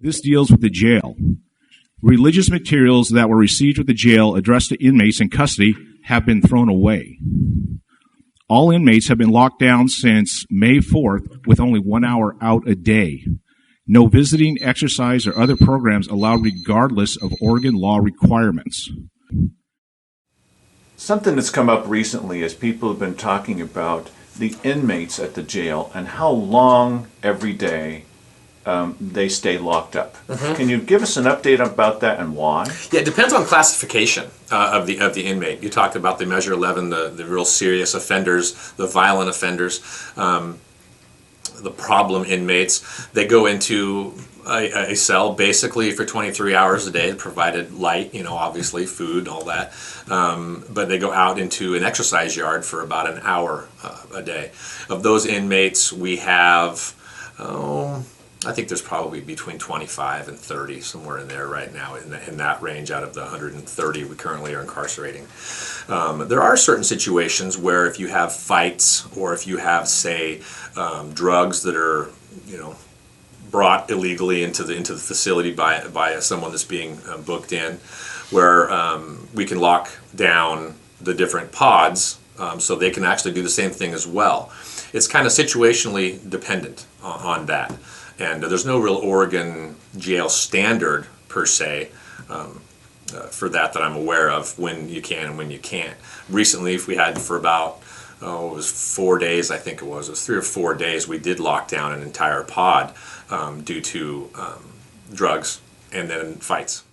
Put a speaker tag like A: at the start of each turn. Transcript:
A: This deals with the jail. Religious materials that were received with the jail addressed to inmates in custody have been thrown away. All inmates have been locked down since May 4th with only 1 hour out a day. No visiting, exercise, or other programs allowed regardless of Oregon law requirements.
B: Something that's come up recently is people have been talking about the inmates at the jail and how long every day they stay locked up. Mm-hmm. Can you give us an update about that and why?
C: Yeah, it depends on classification of the inmate. You talked about the Measure 11, the real serious offenders, the violent offenders, the problem inmates. They go into a cell basically for 23 hours a day, provided light, obviously food, all that. But they go out into an exercise yard for about an hour a day. Of those inmates, we have, I think there's probably between 25 and 30, somewhere in there right now, in that range out of the 130 we currently are incarcerating. There are certain situations where if you have fights or if you have, say, drugs that are, brought illegally into the facility by someone that's being booked in, where we can lock down the different pods so they can actually do the same thing as well. It's kind of situationally dependent on that. And there's no real Oregon jail standard per se for that I'm aware of, when you can and when you can't. Recently, if we had for about, it was 4 days, I think it was 3 or 4 days, we did lock down an entire pod due to drugs and then fights.